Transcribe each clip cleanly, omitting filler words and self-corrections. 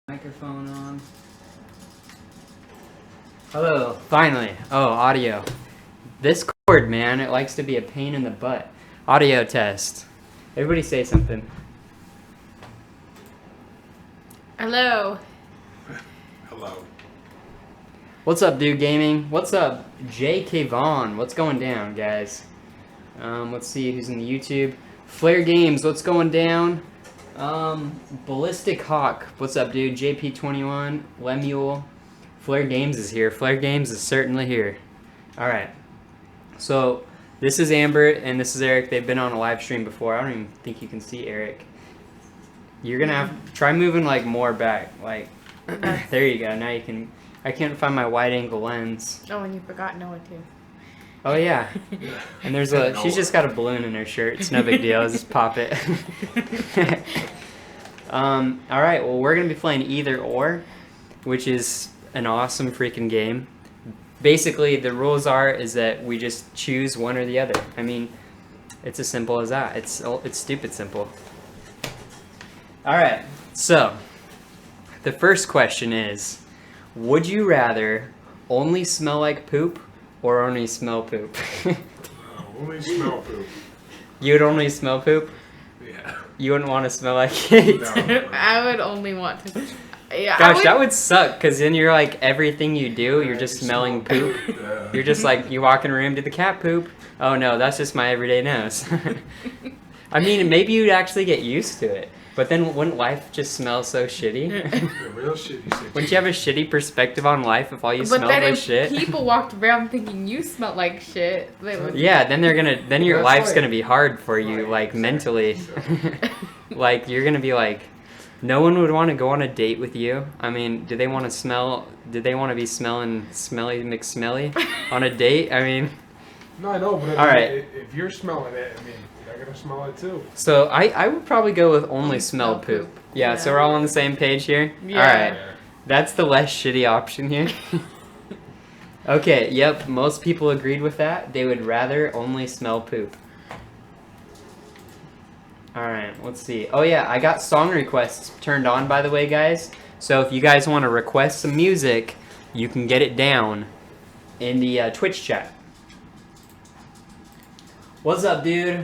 Microphone on. Hello, finally. Oh, audio. This cord, man, it likes to be a pain in the butt. Audio test. Everybody say something. Hello. Hello. What's up, Dude Gaming? What's up, J.K. Vaughn? What's going down, guys? Let's see who's in the YouTube. Flare Games, what's going down? Ballistic Hawk, what's up, dude? JP21, Lemuel. Flare Games is here. Flare Games is certainly here. Alright. So, this is Amber and this is Eric. They've been on a live stream before. I don't even think you can see Eric. You're gonna have to try moving like more back. Like, there you go. Now you can. I can't find my wide angle lens. Oh, and you forgot Noah too. Oh yeah. And there's a. She's just got a balloon in her shirt. It's no big deal. Just pop it. All right. Well, we're gonna be playing Either Or, which is an awesome freaking game. Basically, the rules is that we just choose one or the other. I mean, it's as simple as that. It's stupid simple. All right. So, the first question is, would you rather only smell like poop or only smell poop? Only smell poop. You would only smell poop? Yeah. You wouldn't want to smell like it? No. I would only want to. Yeah. Gosh, that would suck, because then you're like, everything you do, you're just You smelling smell poop. Yeah. You're just like, you walk in a room, did the cat poop? Oh no, that's just my everyday nose. I mean, maybe you'd actually get used to it. But then wouldn't life just smell so shitty? The real shitty situation. Wouldn't you have a shitty perspective on life if all you But smelled then was if shit? people walked around thinking you smelled like shit, they would. Yeah, then your That's life's like- gonna be hard for you, Right, like exactly. mentally. Like you're gonna be like, no one would want to go on a date with you. I mean, do they want to be smelling smelly McSmelly on a date? I mean, No, I know, but All I mean, right. if you're smelling it, I mean, they're gonna smell it too. so I would probably go with only Only smell smell poop. poop. Yeah, so we're all on the same page here? Yeah. Alright. That's the less shitty option here. Okay, yep, most people agreed with that. They would rather only smell poop. Alright, let's see. Oh yeah, I got song requests turned on, by the way, guys. So if you guys want to request some music, you can get it down in the Twitch chat. What's up, dude?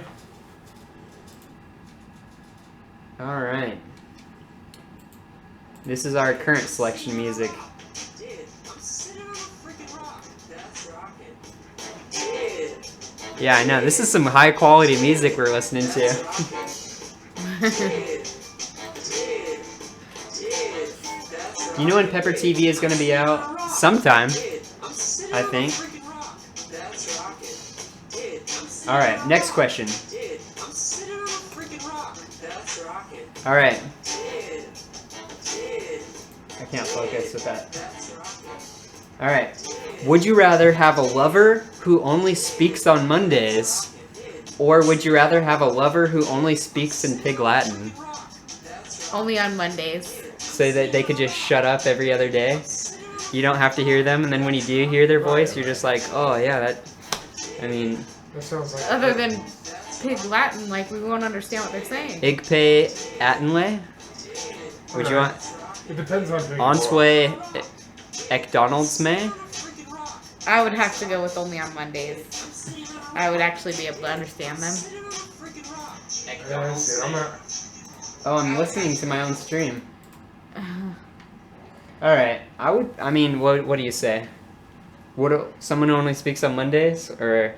Alright. This is our current selection of music. Yeah, I know. This is some high quality music we're listening to. You know when Pepper TV is going to be out? Sometime, I think. Alright, next question. Alright. I can't focus with that. Alright. Would you rather have a lover who only speaks on Mondays, or would you rather have a lover who only speaks in Pig Latin? Only on Mondays. So that they could just shut up every other day? You don't have to hear them, and then when you do hear their voice, you're just like, oh yeah, that... I mean... That sounds like. Other than Pig Latin, like we won't understand what they're saying. Igpe Atenle? Would you want... It depends on who you Antwe McDonald's May? I would have to go with only on Mondays. I would actually be able to understand them. Yeah, see, I'm not. Oh, I'm listening to my own stream. Alright, I mean, what do you say? Someone who only speaks on Mondays, or...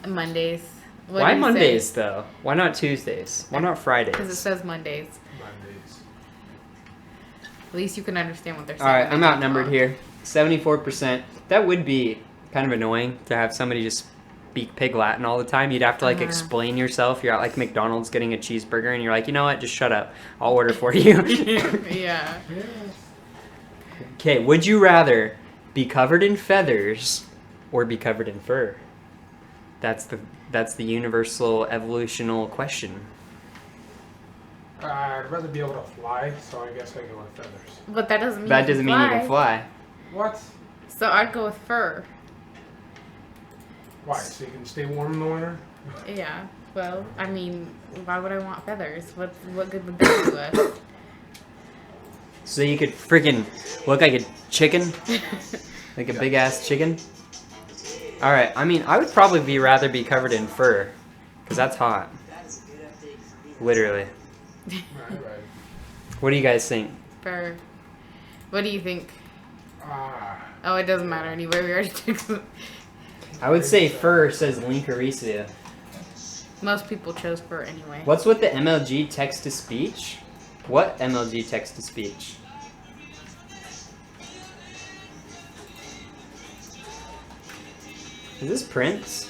Mondays. What Why do you Mondays, say? though? Why not Tuesdays? Why not Because it Fridays? says Mondays. Mondays. At least you can understand what they're saying. Alright, I'm outnumbered here. 74%. That would be kind of annoying to have somebody just speak Pig Latin all the time. You'd have to, like, explain yourself. You're at, like, McDonald's getting a cheeseburger, and you're like, you know what? Just shut up. I'll order for you. Yeah. Okay, would you rather be covered in feathers or be covered in fur? That's the universal evolutional question. I'd rather be able to fly, so I guess I go with feathers. But that doesn't mean That doesn't mean you can fly. What? So I'd go with fur. Why? So you can stay warm in the winter? Yeah. Well, I mean, why would I want feathers? What good would that do us? So you could freaking look like a chicken, like a big ass chicken. All right. I mean, I would probably rather be covered in fur, cause that's hot. Literally. Right. What do you guys think? Fur. What do you think? Ah. Oh, it doesn't matter anyway. We already took. I would say fur, says Linkaricia. Most people chose fur anyway. What's with the MLG text to speech? What MLG text to speech? Is this Prince?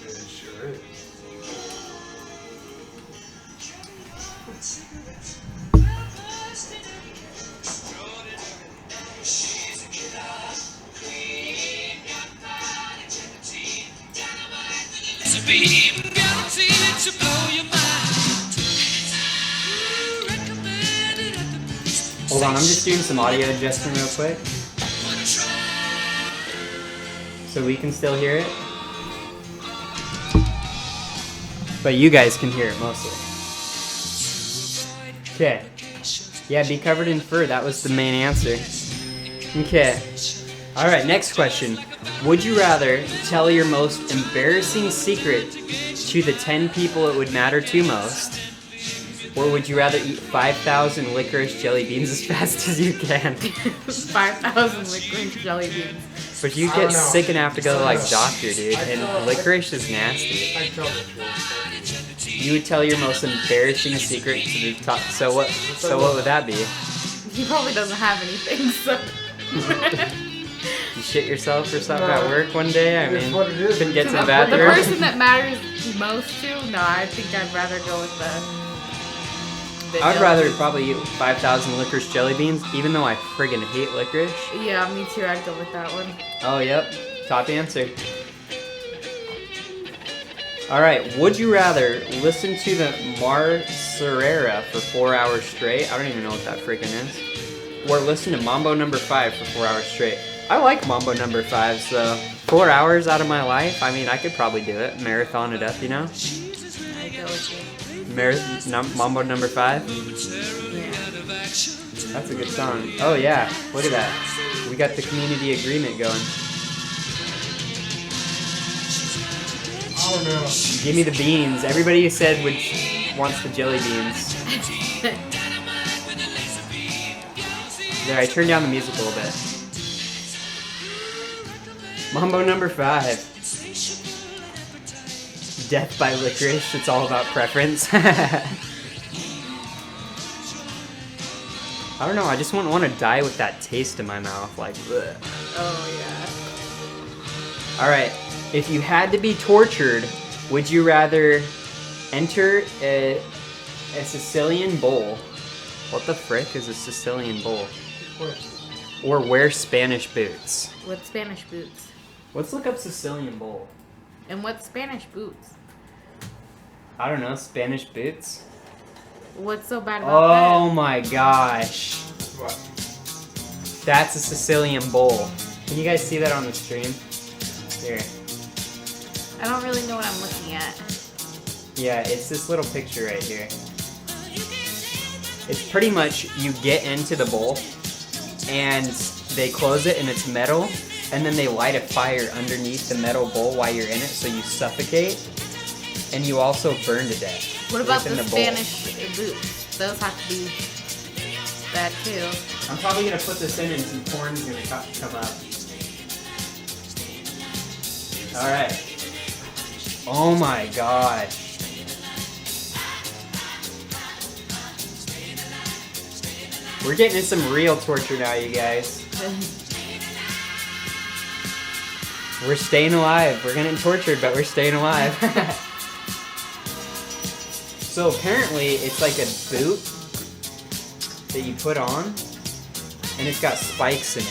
It sure is. Hold on, I'm just doing some audio adjusting real quick. So we can still hear it. But you guys can hear it mostly. Okay. Yeah, be covered in fur. That was the main answer. Okay. Alright, next question. Would you rather tell your most embarrassing secret to the 10 people it would matter to most? Or would you rather eat 5,000 licorice jelly beans as fast as you can? 5,000 licorice jelly beans. But you I get don't know. sick and have to go to like doctor, dude. I And tell- licorice is nasty. I tell the truth. You would tell your most embarrassing secret to the top. So what? So what would that be? He probably doesn't have anything, so. You shit yourself or something at work one day? I It is mean, what it is. couldn't get to the The bathroom. person that matters most to? No, I think I'd rather go with the I would jelly rather beans. probably eat 5,000 licorice jelly beans, even though I friggin' hate licorice. Yeah, me too. I'd go with that one. Oh, yep. Top answer. Alright, would you rather listen to the Marcerera for 4 hours straight? I don't even know what that freaking is. Or listen to Mambo number 5 for 4 hours straight. I like Mambo number 5, so 4 hours out of my life, I mean, I could probably do it. Marathon it up, you know? I'd go with you. Mambo number 5? Yeah. That's a good song. Oh yeah, look at that. We got the community agreement going. I don't know. Give me the beans. Everybody who said wants the jelly beans. There, I turned down the music a little bit. Mambo number 5. Death by licorice. It's all about preference. I don't know. I just wouldn't want to die with that taste in my mouth. Like, bleh. Oh, yeah. All right. If you had to be tortured, would you rather enter a Sicilian bowl? What the frick is a Sicilian bowl? Or wear Spanish boots? What Spanish boots? Let's look up Sicilian bowl. And what Spanish boots? I don't know. Spanish boots? What's so bad about Oh my gosh. What? That's a Sicilian bowl. Can you guys see that on the stream? Here. that? I don't really know what I'm looking at. Yeah, it's this little picture right here. It's pretty much you get into the bowl and they close it and it's metal and then they light a fire underneath the metal bowl while you're in it so you suffocate and you also burn to death. What about within the bowl. Spanish boots? Those have to be bad too. I'm probably gonna put this in and some corn's gonna come up. Alright. Oh my gosh. We're getting in some real torture now, you guys. We're staying alive. We're getting tortured, but we're staying alive. So apparently it's like a boot that you put on, and it's got spikes in it.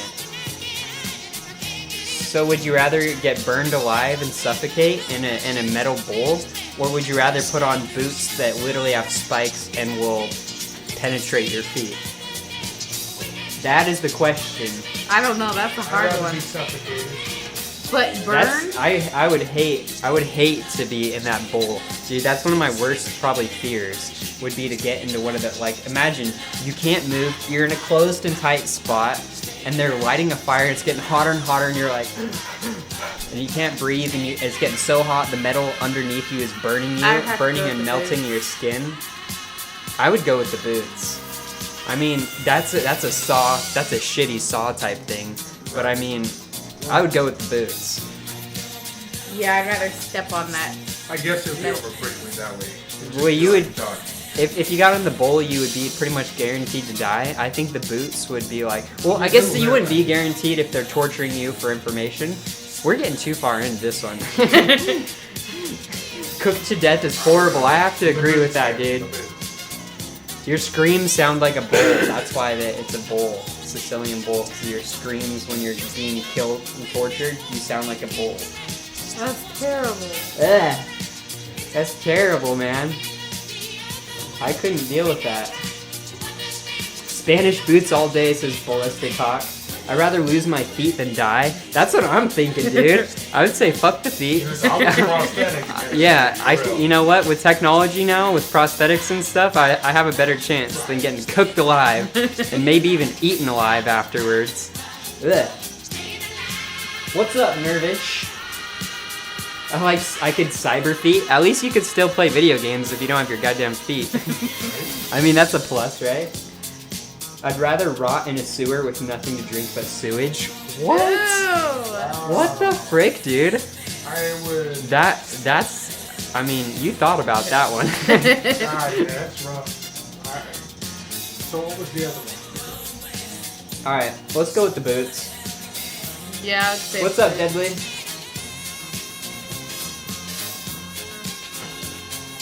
So would you rather get burned alive and suffocate in a metal bowl, or would you rather put on boots that literally have spikes and will penetrate your feet? That is the question. I don't know. That's a I'd hard rather one. be suffocated. But burn? I would hate to be in that bowl. Dude, that's one of my worst probably fears would be to get into one of the, like, imagine you can't move, you're in a closed and tight spot and they're lighting a fire, it's getting hotter and hotter and you're like and you can't breathe and it's getting so hot the metal underneath you is burning you, and melting your skin. I would go with the boots. I mean, that's a shitty saw type thing, but I mean, I would go with the boots. Yeah, I'd rather step on that. I guess it'll be over quickly that way. Well, you would, if you got in the bowl, you would be pretty much guaranteed to die. I think the boots would be like, well, I guess you wouldn't be guaranteed if they're torturing you for information. We're getting too far into this one. Cooked to death is horrible. I have to agree with that, dude. Your screams sound like a bowl. That's why it's a bowl. Sicilian bowl. Because your screams when you're being killed and tortured, you sound like a bowl. That's terrible. Ugh. That's terrible, man. I couldn't deal with that. Spanish boots all day, says Ballistic Hawk. I'd rather lose my feet than die. That's what I'm thinking, dude. I would say fuck the feet. Yeah, you know what? With technology now, with prosthetics and stuff, I have a better chance than getting cooked alive and maybe even eaten alive afterwards. Ugh. What's up, Nervish? I could cyber feet. At least you could still play video games if you don't have your goddamn feet. I mean, that's a plus, right? I'd rather rot in a sewer with nothing to drink but sewage. What? Ew. What the frick, dude? I would. That's. I mean, you thought about that one. Yeah, that's rough. Alright. So what was the other one? Alright, let's go with the boots. Yeah, I'd say What's up, Deadly?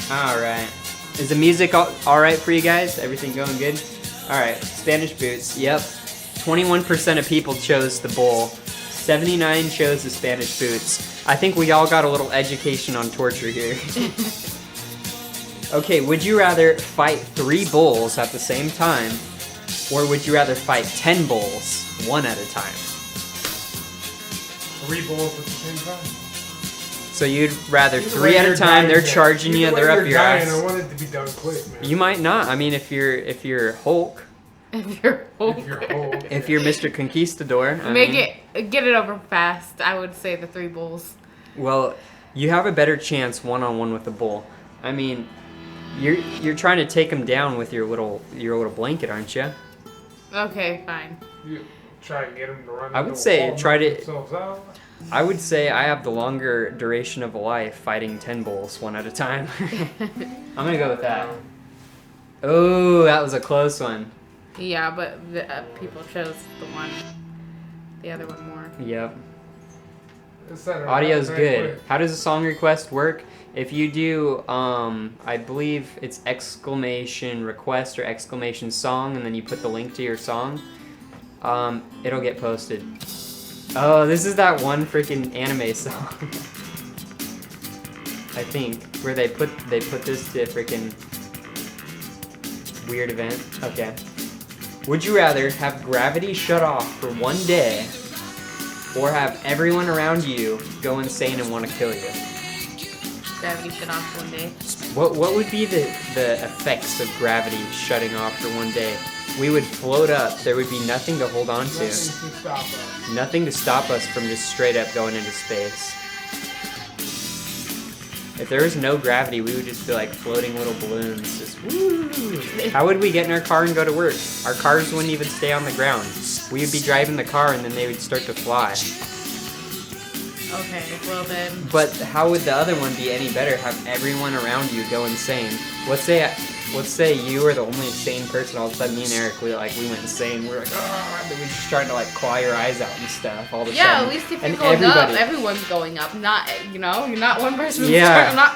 Alright. Is the music alright for you guys? Everything going good? Alright, Spanish boots. Yep. 21% of people chose the bowl. 79 chose the Spanish boots. I think we all got a little education on torture here. Okay, would you rather fight 3 bulls at the same time, or would you rather fight 10 bulls, one at a time? 3 bulls at the same time. So you'd rather 3 at a time, they're charging you, they're up your ass. I want it to be done quick, man. You might not. I mean, if you're Hulk. If you're Hulk. If you're Mr. Conquistador. Get it over fast. I would say the 3 bulls. Well, you have a better chance one-on-one with the bull. I mean, you're trying to take him down with your little blanket, aren't you? Okay, fine. You try and get him to run. I would say try to. themselves out. I would say I have the longer duration of a life fighting 10 bulls one at a time. I'm gonna go with that. Oh, that was a close one. Yeah, but the, people chose the other one more. Yep. Audio's Audio's good. How does a song request work? If you do, I believe it's exclamation request or exclamation song, and then you put the link to your song, it'll get posted. Oh, this is that one freaking anime song. I think where they put this to a freaking weird event. Okay. Would you rather have gravity shut off for 1 day, or have everyone around you go insane and want to kill you? Gravity shut off 1 day. What would be the effects of gravity shutting off for 1 day? We would float up. There would be nothing to hold on to. Nothing to stop us from just straight up going into space. If there was no gravity, we would just be like floating little balloons. Just woo! How would we get in our car and go to work? Our cars wouldn't even stay on the ground. We would be driving the car and then they would start to fly. Okay, well then. But how would the other one be any better? Have everyone around you go insane. Let's say you were the only sane person. All of a sudden, me and Eric, we went insane. We were like, oh, we were just trying to like claw your eyes out and stuff. All the Yeah, sudden. at least if And you're going everybody- up, everyone's going up. Not, you're not one person. Yeah.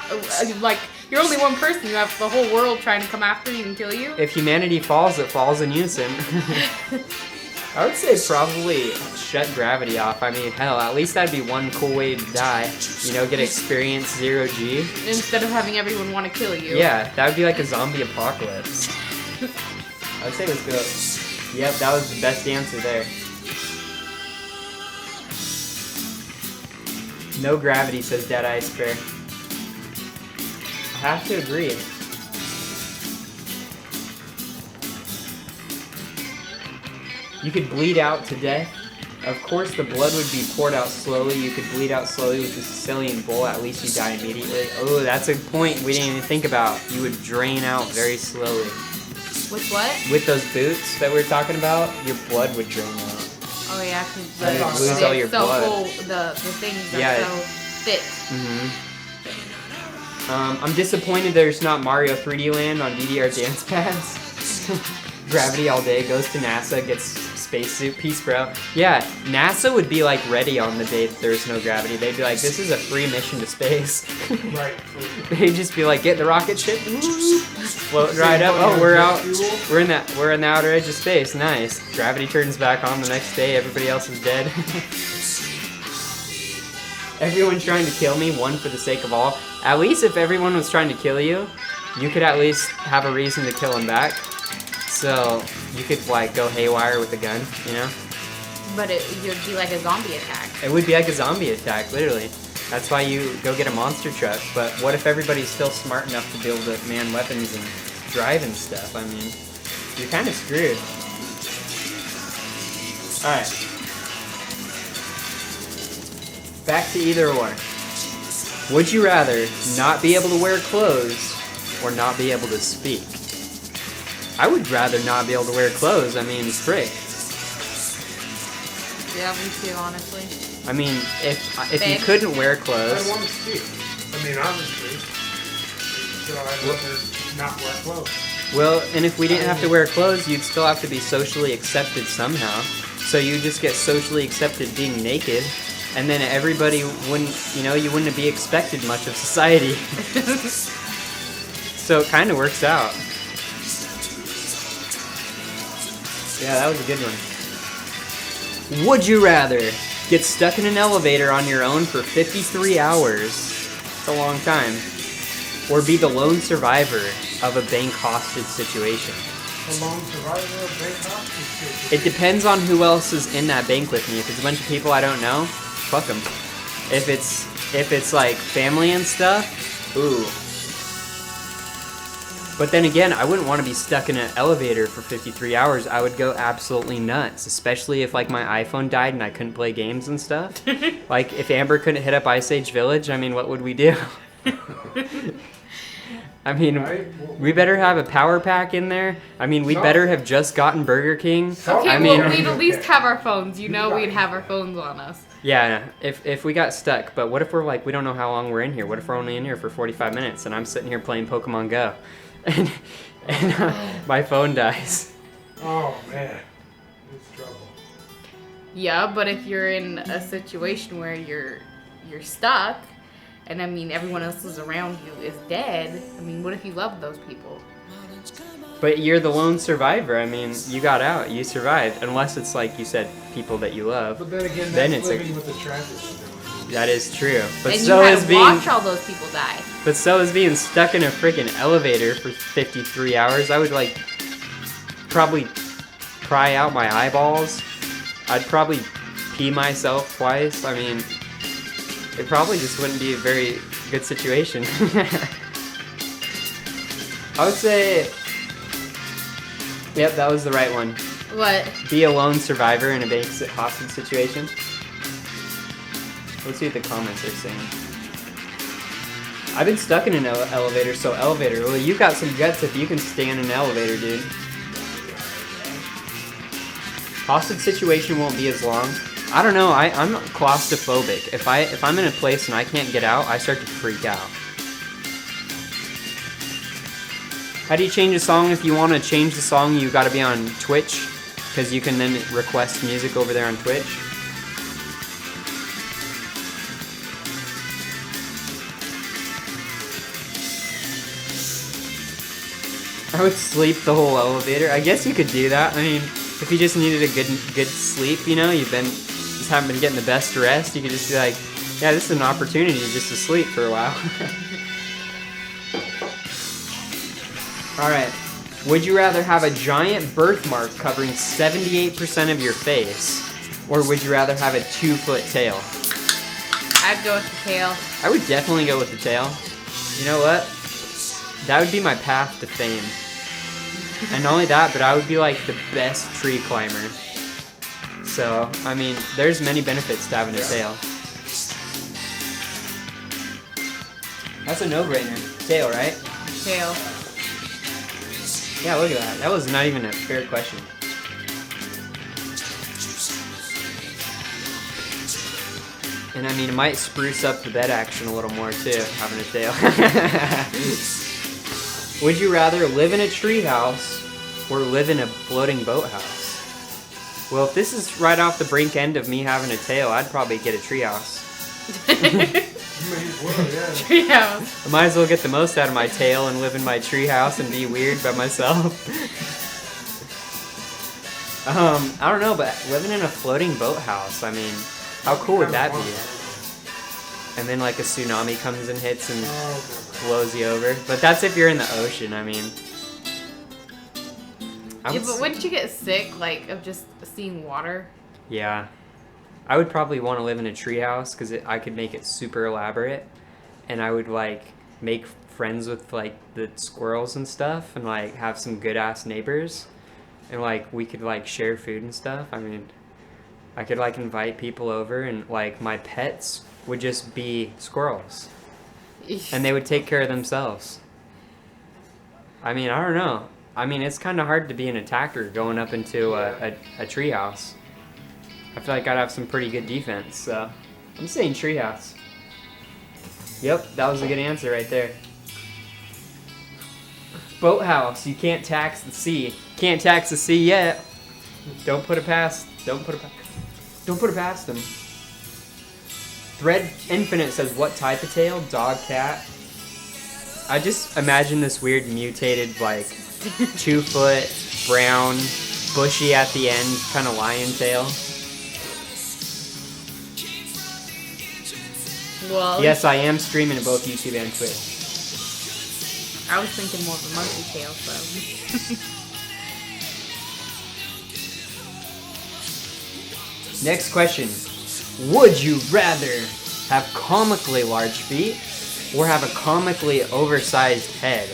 Like you're only one person. You have the whole world trying to come after you and kill you. If humanity falls, it falls in unison. I would say probably shut gravity off. I mean, hell, at least that'd be one cool way to die. You know, get experience 0G. Instead of having everyone want to kill you. Yeah, that would be like a zombie apocalypse. I would say let's go. Yep, that was the best answer there. No gravity, says Dead Ice Bear. I have to agree. You could bleed out to death. Of course, the blood would be poured out slowly. You could bleed out slowly with the Sicilian bull. At least you die immediately. Oh, that's a point we didn't even think about. You would drain out very slowly. With what? With those boots that we were talking about, your blood would drain out. Oh yeah, because And you'd lose all your blood. The things are Yeah. so thick. I'm disappointed there's not Mario 3D Land on DDR dance pads. Gravity all day, goes to NASA, gets spacesuit. Peace, bro. Yeah, NASA would be like ready on the day that there's no gravity. They'd be like, this is a free mission to space. Right. They'd just be like, get the rocket ship, float right up. Oh, we're out. We're in the outer edge of space. Nice. Gravity turns back on the next day. Everybody else is dead. Everyone's trying to kill me, one for the sake of all. At least if everyone was trying to kill you, you could at least have a reason to kill them back. So you could like go haywire with a gun, you know? But it would be like a zombie attack. It would be like a zombie attack, literally. That's why you go get a monster truck. But what if everybody's still smart enough to be able to man weapons and drive and stuff? I mean, you're kind of screwed. Alright. Back to either or. Would you rather not be able to wear clothes or not be able to speak? I would rather not be able to wear clothes. I mean, frick. Yeah, me too, honestly. I mean, if you Babe. couldn't wear I clothes, want to speak. I mean, obviously. So I'd rather not wear clothes. well, and if we didn't have to wear clothes, you'd still have to be socially accepted somehow. So you just get socially accepted being naked, and then everybody wouldn't, you wouldn't be expected much of society. So it kind of works out. Yeah, that was a good one. Would you rather get stuck in an elevator on your own for 53 hours, that's a long time, or be the lone survivor of a bank hostage situation? A lone survivor of bank hostage. It depends on who else is in that bank with me. If it's a bunch of people I don't know, fuck them. If it's like family and stuff, ooh. But then again, I wouldn't want to be stuck in an elevator for 53 hours. I would go absolutely nuts, especially if like my iPhone died and I couldn't play games and stuff. Like if Amber couldn't hit up Ice Age Village, I mean, what would we do? I mean, we better have a power pack in there. I mean, we better have just gotten Burger King. Okay, I mean, well, we'd at least have our phones. We'd have our phones on us. yeah, if we got stuck, but what if we're like, we don't know how long we're in here? What if we're only in here for 45 minutes and I'm sitting here playing Pokemon Go? And my phone dies. Oh, man. It's trouble. Yeah, but if you're in a situation where you're stuck, and I mean everyone else is around you is dead, I mean, what if you love those people? But you're the lone survivor. I mean, you got out, you survived, unless it's like you said, people that you love. But then again, Then that's it's living with the tragedy. That is true. But and so you had is to being watch all those people die. But so is being stuck in a freaking elevator for 53 hours. I would like probably cry out my eyeballs. I'd probably pee myself twice. I mean, it probably just wouldn't be a very good situation. I would say, yep, that was the right one. What? Be a lone survivor in a bank hostage situation. Let's see what the comments are saying. I've been stuck in an elevator, so elevator. Well, you got some guts if you can stay in an elevator, dude. Hostage situation won't be as long. I don't know. I'm claustrophobic. If I'm in a place and I can't get out, I start to freak out. How do you change a song? If you want to change the song, you got to be on Twitch, because you can then request music over there on Twitch. I would sleep the whole elevator. I guess you could do that. I mean, if you just needed a good sleep, you've just haven't been getting the best rest, you could just be like, yeah, this is an opportunity just to sleep for a while. Alright. Would you rather have a giant birthmark covering 78% of your face, or would you rather have a 2-foot tail? I'd go with the tail. I would definitely go with the tail. You know what? That would be my path to fame. And not only that, but I would be like the best tree climber. So, I mean, there's many benefits to having a tail. That's a no-brainer. Tail, right? Tail. Yeah, look at that. That was not even a fair question. And I mean, it might spruce up the bed action a little more too, having a tail. Would you rather live in a treehouse or live in a floating boathouse? Well, if this is right off the brink end of me having a tail, I'd probably get a treehouse. Treehouse. I might as well get the most out of my tail and live in my treehouse and be weird by myself. I don't know, but living in a floating boathouse, I mean, how cool would that be? And then like a tsunami comes and hits and blows you over. But that's if you're in the ocean, I mean. Yeah, but wouldn't you get sick, like, of just seeing water? Yeah. I would probably want to live in a treehouse because I could make it super elaborate. And I would, like, make friends with, like, the squirrels and stuff. And, like, have some good-ass neighbors. And, like, we could, like, share food and stuff. I mean, I could, like, invite people over. And, like, my pets would just be squirrels. And they would take care of themselves. I mean, I don't know. I mean, it's kind of hard to be an attacker going up into a treehouse. I feel like I'd have some pretty good defense, so I'm saying treehouse. Yep, that was a good answer right there. Boathouse, you can't tax the sea. Can't tax the sea yet. Don't put it past them. Thread Infinite says, what type of tail? Dog, cat? I just imagine this weird mutated, like, 2-foot, brown, bushy at the end, kind of lion tail. Well, Yes, I am streaming to both YouTube and Twitch. I was thinking more of a monkey tail, so. Next question. Would you rather have comically large feet or have a comically oversized head?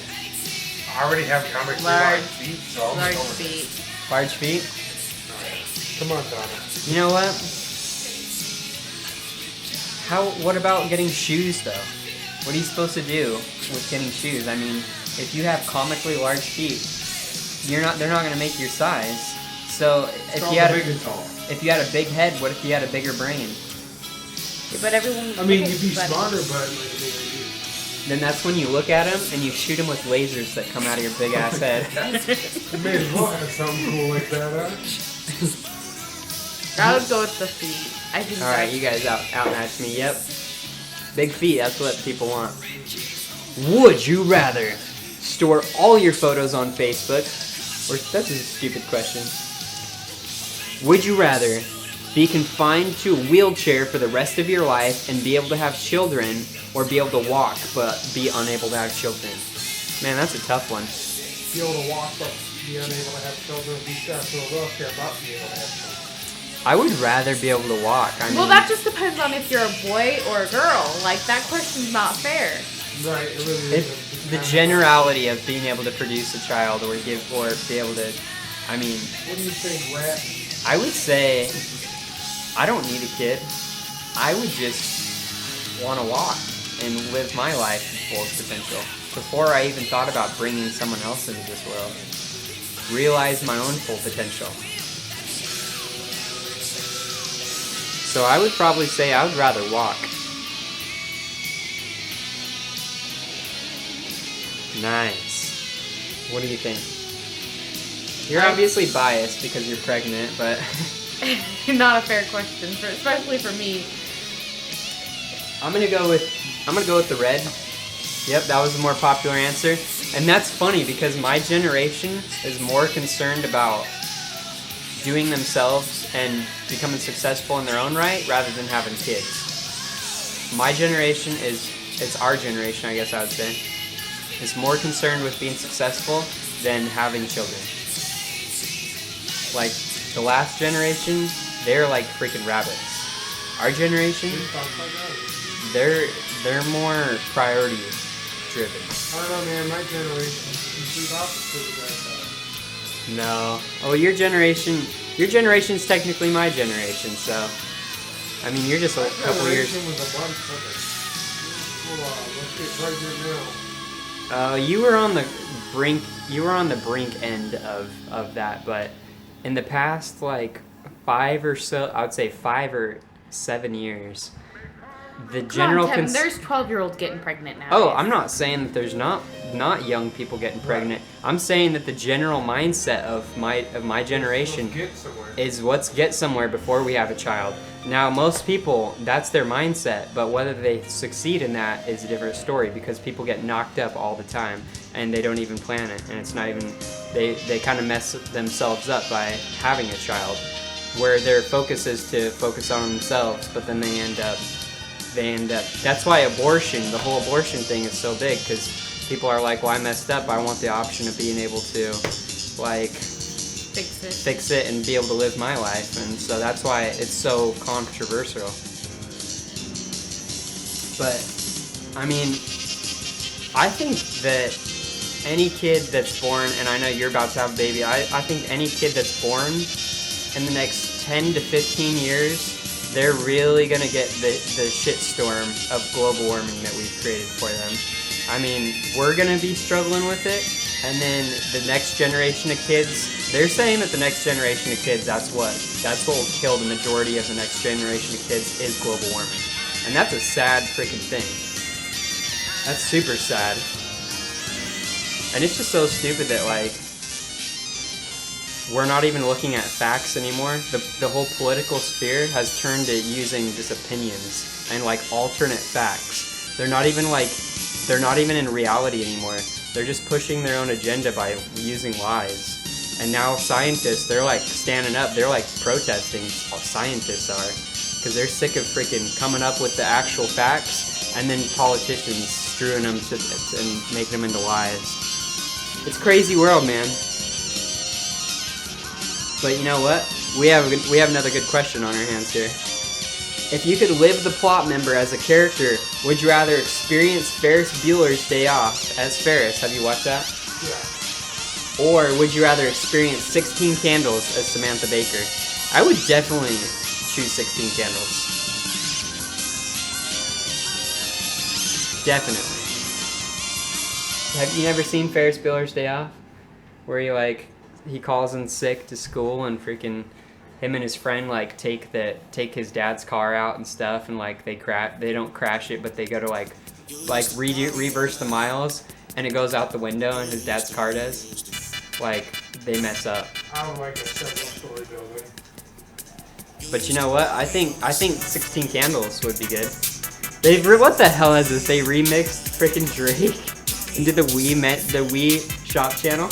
I already have comically large feet, so I'll Large go with feet. Large feet? Come on, Donna. You know what? What about getting shoes though? What are you supposed to do with getting shoes? I mean, if you have comically large feet, they're not going to make your size. So if you had a big head, what if you had a bigger brain? Yeah, but everyone. I mean, you'd be smarter, but Then that's when you look at them and you shoot them with lasers that come out of your big ass head. you may as well have something cool like that, huh? I would go with the feet. I think. All right, you guys outmatched me. Yep, big feet. That's what people want. Would you rather store all your photos on Facebook, or that's a stupid question? Would you rather be confined to a wheelchair for the rest of your life and be able to have children, or be able to walk but be unable to have children? Man, that's a tough one. Be able to walk, but be unable to have children. Be stuck to a wheelchair, but be able to have children. I would rather be able to walk. I mean, Well, that just depends on if you're a boy or a girl. Like, that question's not fair. Right, it really is. the generality of being able to produce a child or be able to, I mean, What do you think, Rat? I would say I don't need a kid. I would just want to walk and live my life to fullest potential before I even thought about bringing someone else into this world. Realize my own full potential. So I would probably say I would rather walk. Nice. What do you think? You're obviously biased because you're pregnant, but Not a fair question, especially for me. I'm gonna go with the red. Yep, that was the more popular answer. And that's funny because my generation is more concerned about doing themselves and becoming successful in their own right rather than having kids. My generation it's our generation, I guess I would say, is more concerned with being successful than having children. Like the last generation, they're like freaking rabbits. Our generation, they're more priority driven. I don't know, man. My generation is complete opposite of that. No. Oh, your generation's technically my generation, so. I mean, you're just a couple years. My generation was a bunch of it. Let's get pregnant now. You were on the brink. You were on the brink end of that, but in the past, like 5 or so, I would say 5 or 7 years, the general. Come on, Kevin, there's 12-year-olds getting pregnant now. Oh, I'm not saying that there's not young people getting pregnant. I'm saying that the general mindset of my generation is let's get somewhere before we have a child. Now, most people, that's their mindset, but whether they succeed in that is a different story because people get knocked up all the time and they don't even plan it, and it's not even, they kind of mess themselves up by having a child, where their focus is to focus on themselves, but then they end up, that's why abortion, the whole abortion thing is so big, because people are like, well, I messed up, I want the option of being able to, like, fix it and be able to live my life, and so that's why it's so controversial. But I mean, I think that any kid that's born, and I know you're about to have a baby, I think any kid that's born in the next 10 to 15 years, they're really gonna get the shitstorm of global warming that we've created for them. I mean, we're gonna be struggling with it, and then the next generation of kids, they're saying that the next generation of kids, that's what will kill the majority of the next generation of kids is global warming. And that's a sad freaking thing. That's super sad. And it's just so stupid that, like, we're not even looking at facts anymore. The whole political sphere has turned to using just opinions and, like, alternate facts. They're not even in reality anymore. They're just pushing their own agenda by using lies. And now scientists, they're like standing up, they're like protesting, scientists are, because they're sick of freaking coming up with the actual facts and then politicians strewing them and making them into lies. It's a crazy world, man. But you know what? We have another good question on our hands here. If you could live the plot member as a character, would you rather experience Ferris Bueller's Day Off as Ferris? Have you watched that? Yeah. Or would you rather experience 16 Candles as Samantha Baker? I would definitely choose 16 Candles. Definitely. Have you never seen Ferris Bueller's Day Off? Where he calls in sick to school and freaking him and his friend like take his dad's car out and stuff, and like they don't crash it, but they go to like reverse the miles, and it goes out the window and his dad's car does. Like, they mess up. I don't like a several-story building. But you know what? I think 16 Candles would be good. What the hell is this? They remixed freaking Drake into the Wii Shop channel.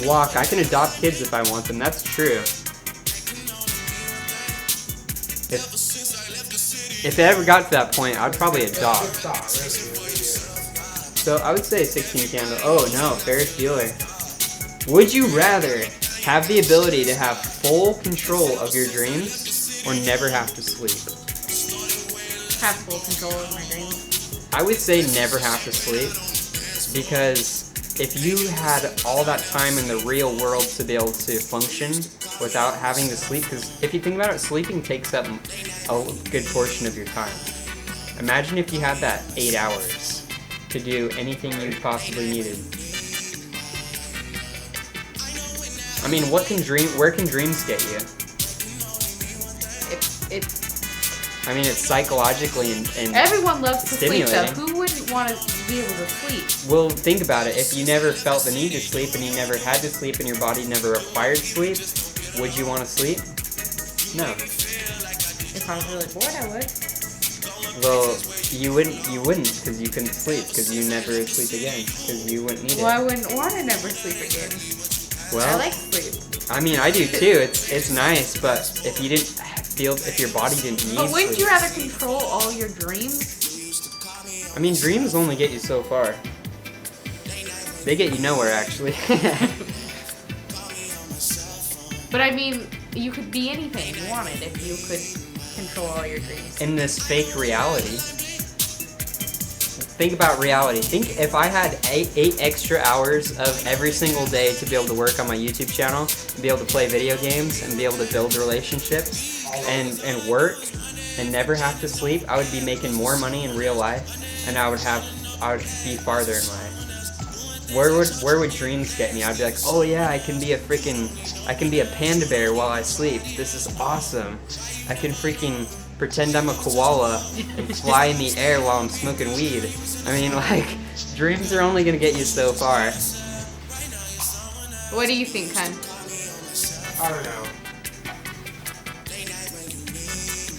Walk. I can adopt kids if I want them. That's true. If it ever got to that point, I'd probably adopt. So I would say 16 Candles. Oh no, Ferris Bueller. Would you rather have the ability to have full control of your dreams or never have to sleep? Have full control of my dreams. I would say never have to sleep, because if you had all that time in the real world to be able to function without having to sleep, because if you think about it, sleeping takes up a good portion of your time. Imagine if you had that 8 hours to do anything you possibly needed. I mean, where can dreams get you? I mean, it's psychologically and everyone loves to sleep, though. stimulating. Who wouldn't want to be able to sleep? Well, think about it. If you never felt the need to sleep and you never had to sleep and your body never required sleep, would you want to sleep? No. If I was really bored, I would. Well, you wouldn't, because you couldn't sleep, because you never sleep again, because you wouldn't need it. Well, I wouldn't want to never sleep again. Well, I like sleep. I mean, I do too. It's nice, but if you didn't if your body didn't need But wouldn't sleep, you rather control all your dreams? I mean, dreams only get you so far. They get you nowhere, actually. But I mean, you could be anything you wanted if you could control all your dreams. In this fake reality. Think about reality. Think if I had eight extra hours of every single day to be able to work on my YouTube channel, and be able to play video games, and be able to build relationships, and work, and never have to sleep, I would be making more money in real life, and I would be farther in life. Where would dreams get me? I'd be like, oh yeah, I can be a panda bear while I sleep. This is awesome. I can freaking pretend I'm a koala and fly in the air while I'm smoking weed. I mean, like, dreams are only gonna get you so far. What do you think, Hun? I don't know.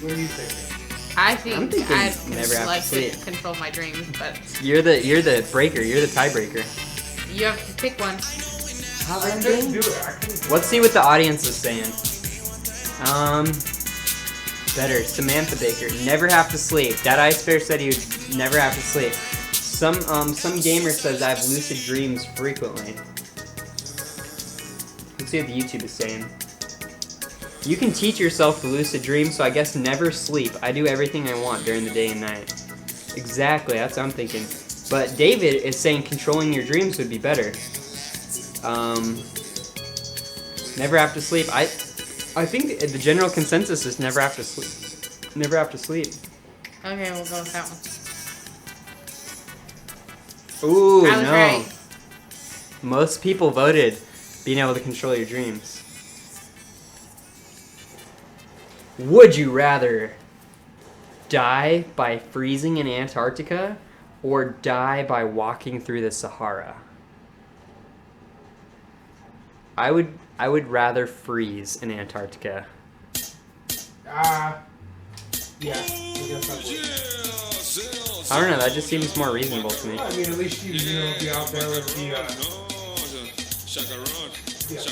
What are you thinking? I think I'm thinking I'd never have to like to sleep. control my dreams, but You're the breaker. You're the tiebreaker. you have to pick one. I couldn't do it. I couldn't do it. Let's see what the audience is saying. Better. Samantha Baker. Never have to sleep. That Ice Bear said he would never have to sleep. Some gamer says I have lucid dreams frequently. Let's see what the YouTube is saying. You can teach yourself to lucid dream, so I guess never sleep. I do everything I want during the day and night. Exactly, that's what I'm thinking. But David is saying controlling your dreams would be better. Never have to sleep. I think the general consensus is never have to sleep. Never have to sleep. Okay, we'll go with that one. Ooh, I was no. right. Most people voted being able to control your dreams. Would you rather die by freezing in Antarctica or die by walking through the Sahara? I would rather freeze in Antarctica. Yeah, I guess I would. I don't know, that just seems more reasonable to me. I mean, at least you know, be out there with the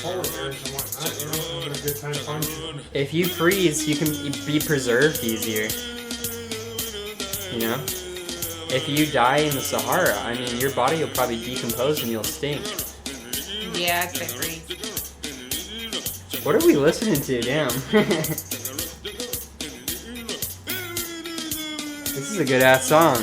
polar bears and whatnot, you know, having a good time punching. If you freeze, you can be preserved easier. You know? If you die in the Sahara, I mean, your body will probably decompose and you'll stink. Yeah, I could agree. What are we listening to? Damn. This is a good ass song.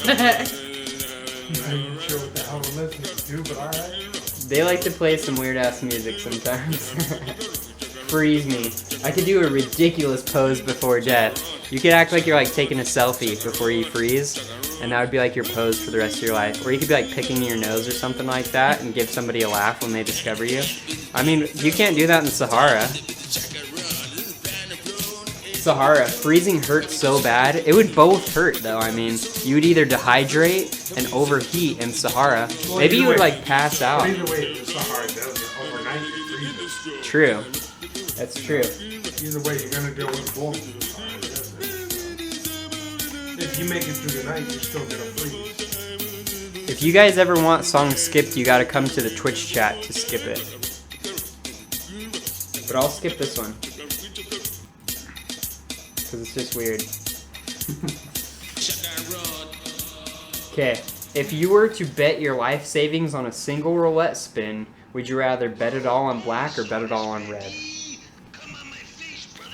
I'm not even sure what the hell I'm listening to, but alright. They like to play some weird ass music sometimes. Freeze me. I could do a ridiculous pose before death. You could act like you're like taking a selfie before you freeze, and that would be like your pose for the rest of your life. Or you could be like picking your nose or something like that and give somebody a laugh when they discover you. I mean, you can't do that in the Sahara. Sahara, freezing hurts so bad. It would both hurt though. I mean, you would either dehydrate and overheat in Sahara. Well, Maybe you would way- like pass out. But either way, the Sahara does it. Overnight, you're freezing. True. That's true. Either way, you're gonna deal with both of the Sahara desert. If you make it through the night, you're still gonna freeze. If you guys ever want songs skipped, you gotta come to the Twitch chat to skip it. But I'll skip this one. Because it's just weird. Okay, if you were to bet your life savings on a single roulette spin, would you rather bet it all on black or bet it all on red?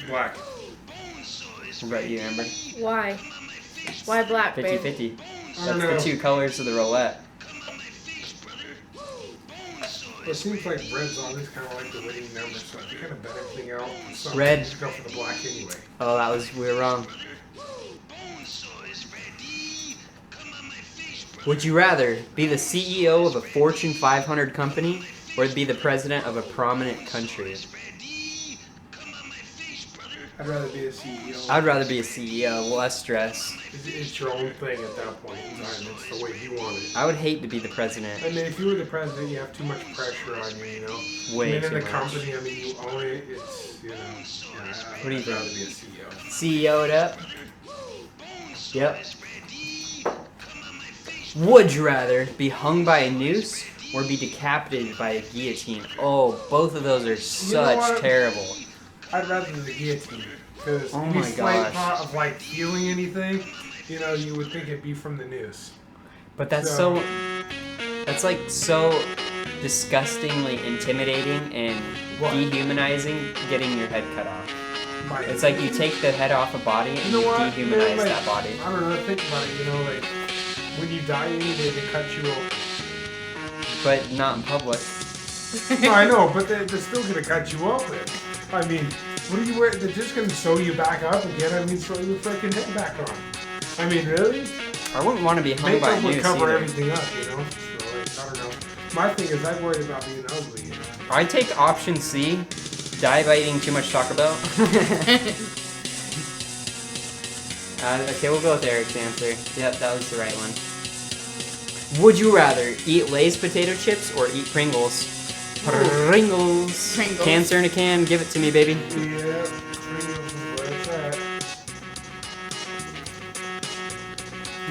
Black. What about you, Amber? Why? Why black, babe? 50-50. I That's don't the know. two colors of the roulette. It seems like red's always kind of like the winning number, so if you're gonna bet everything out, so Red. just go for the black anyway. Oh, we were wrong. Would you rather be the CEO of a Fortune 500 company or be the president of a prominent country? I'd rather be a CEO. I'd rather be a CEO, less stress. It's your own thing at that point in time. It's the way you want it. I would hate to be the president. I mean, if you were the president, you have too much pressure on you, you know? Way I mean, in too the much. company, I mean, you own it, it's, you know, What do you I'd rather think? be a CEO. CEO it up? Yep. Would you rather be hung by a noose or be decapitated by a guillotine? Oh, both of those are such what? terrible. I'd rather the guillotine, because Oh any my slight gosh. thought of, like, feeling anything, you know, you would think it'd be from the news. But that's that's like so disgustingly intimidating and What? dehumanizing getting your head cut off. My- It's like you take the head off a body and You know you what? dehumanize Like, that body. I don't know. Think about it. You know, like when you die, they cut you open. But not in public. No, I know, but they're still gonna cut you open. I mean, what are you wearing? They're just gonna sew you back up again. I mean, sew your freaking head back on. I mean, really? I wouldn't want to be hung by a Makeup would noose cover either. everything up, you know. So like, I don't know. My thing is, I'm worried about being ugly. You know. I'd take option C, die by eating too much Taco Bell. Okay, we'll go with Eric's answer. Yep, that was the right one. Would you rather eat Lay's potato chips or eat Pringles? Pringles. Pringles. Cancer in a can. Give it to me, baby. Yeah, where it's at.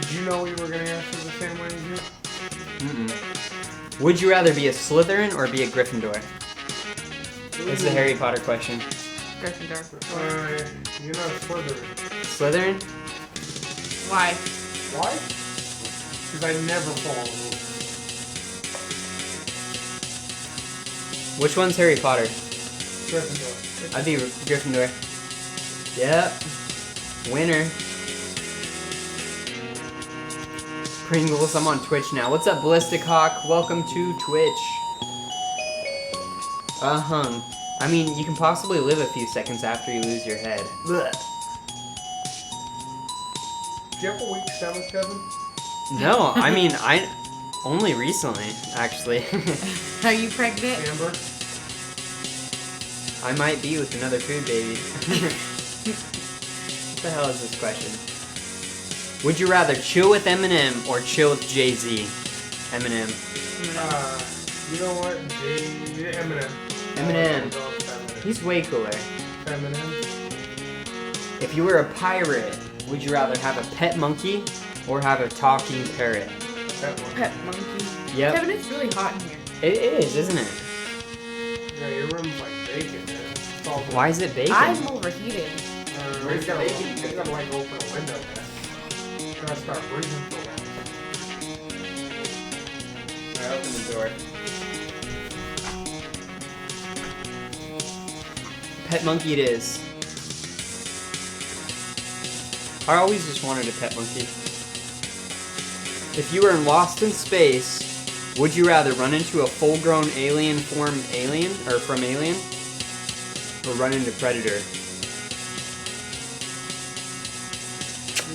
Did you know we were gonna answer the same way as you? Mm-mm. Would you rather be a Slytherin or be a Gryffindor? It's a Harry Potter question. Gryffindor. You're not Slytherin. Slytherin? Why? Why? Because I never fall in love. Which one's Harry Potter? Gryffindor. I'd be Gryffindor. Yep. Winner. Pringles, I'm on Twitch now. What's up, Ballistic Hawk? Welcome to Twitch. I mean, you can possibly live a few seconds after you lose your head. Blech. Do you have a weak stomach, Kevin? No, I mean, only recently, actually. Are you pregnant? Amber? I might be with another food baby. What the hell is this question? Would you rather chill with Eminem or chill with Jay-Z? Eminem. You know what? Eminem. Eminem. Feminine. He's way cooler. Feminine. If you were a pirate, would you rather have a pet monkey or have a talking parrot? That one. Pet monkey. Yep. Kevin, it's really hot in here. It is, isn't it? Yeah, your room's like bacon, man. It's all Why is it bacon? I'm overheated. You gotta like open a window, man. You gotta start breathing for a while. I open the door. Pet monkey it is. I always just wanted a pet monkey. If you were lost in space, would you rather run into a full-grown alien from Alien, or run into Predator?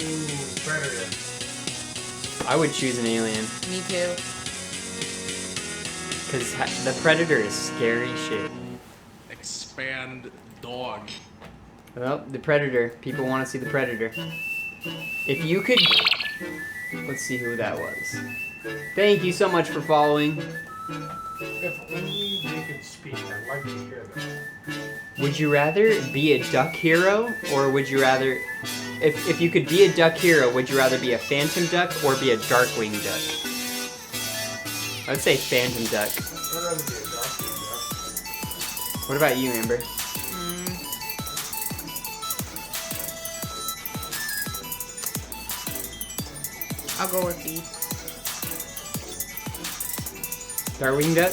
Ooh, Predator. I would choose an alien, Me too. because the Predator is scary shit. Expand dog. Well, the Predator. People want to see the Predator. If you could... Let's see who that was. Thank you so much for following. If only they could speak, I'd like to hear them. Would you rather be a duck hero, or would you rather... If you could be a duck hero, would you rather be a phantom duck or be a darkwing duck? I would say phantom duck. I'd rather be a doctor. What about you, Amber? I'll go with B. Darkwing duck?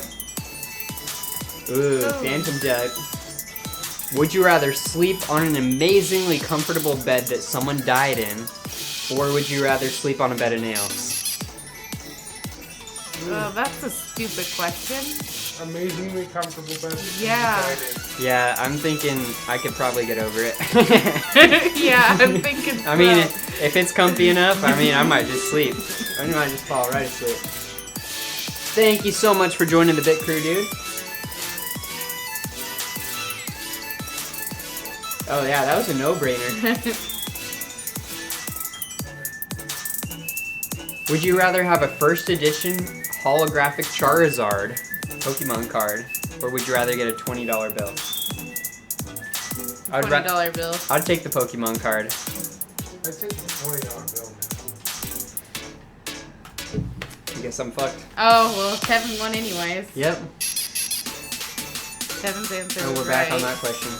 Ooh, Oh. phantom duck. Would you rather sleep on an amazingly comfortable bed that someone died in, or would you rather sleep on a bed of nails? Oh, that's a stupid question. Amazingly comfortable bed. Yeah. Yeah, I'm thinking I could probably get over it. Yeah, I'm thinking I mean, so. if it's comfy enough, I mean, I might just sleep. I might just fall right asleep. Thank you so much for joining the Bit Crew, dude. Oh yeah, that was a no-brainer. Would you rather have a first edition holographic Charizard Pokemon card, or would you rather get a $20 bill? $20 bill. I'd take the Pokemon card. I'd take the $20 bill, man. I guess I'm fucked. Oh, well, Kevin won anyways. Yep. Kevin's answer And was we're back on right. that question.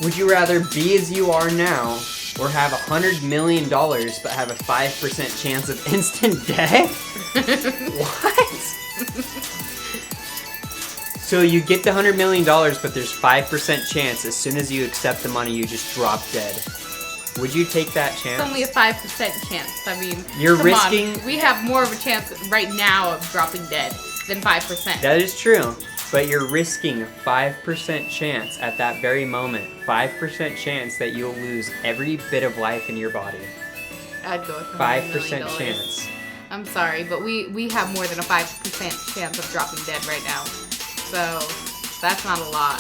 Would you rather be as you are now, or have $100 million but have a 5% chance of instant death? What? So you get the $100 million, but there's 5% chance as soon as you accept the money, you just drop dead. Would you take that chance? It's only a 5% chance. I mean, You're come risking- on. We have more of a chance right now of dropping dead than 5%. That is true, but you're risking 5% chance at that very moment. 5% chance that you'll lose every bit of life in your body. I'd go with the $100 5% million. chance. I'm sorry, but we have more than a 5% chance of dropping dead right now. So, that's not a lot.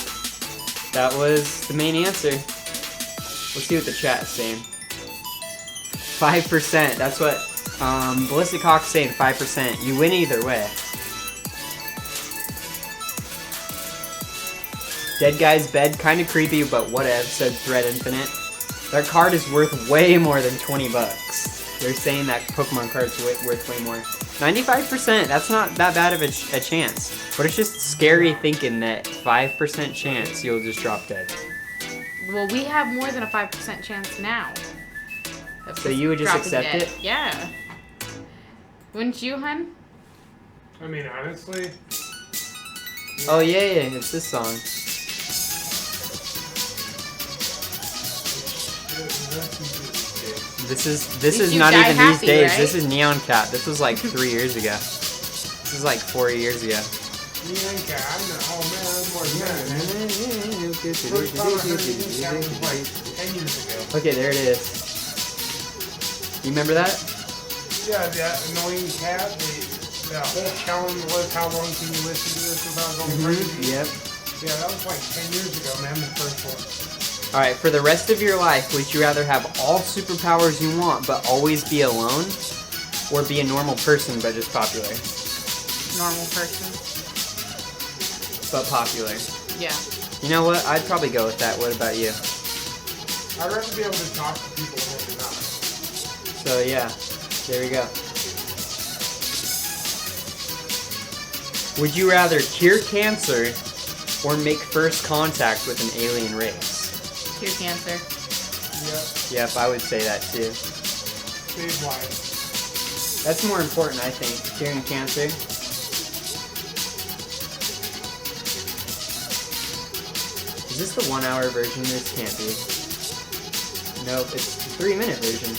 That was the main answer. Let's see what the chat is saying. 5%. That's what Ballistic Hawk's saying. 5%. You win either way. Dead Guy's Bed, kind of creepy, but whatever, said Thread Infinite. That card is worth way more than 20 bucks. They're saying that Pokemon cards are worth way more. 95%, that's not that bad of a chance. But it's just scary thinking that 5% chance you'll just drop dead. Well, we have more than a 5% chance now. of So you would just dropping accept dead. it? Yeah. Wouldn't you, hun? I mean, honestly. Oh yeah, it's this song. This is you not die even happy, these days. right? This is Neon Cat. This was like 3 years ago. This is like 4 years ago. Neon Cat, I know. Oh man, that's more than that, man. First time I heard Neon Cat was like 10 years ago. Okay, there it is. You remember that? Yeah, that annoying cat. The whole challenge was how long can you listen to this without going crazy? Yep. Yeah, that was like 10 years ago, man, the first one. Alright, for the rest of your life, would you rather have all superpowers you want but always be alone? Or be a normal person but just popular? Normal person. But popular. Yeah. You know what? I'd probably go with that. What about you? I'd rather be able to talk to people than not. So yeah, there we go. Would you rather cure cancer or make first contact with an alien race? Cure cancer. Yep, Yep, I would say that too. save lives. That's more important, I think, curing cancer. Is this the 1 hour version? This can't be. Nope, it's the 3 minute version.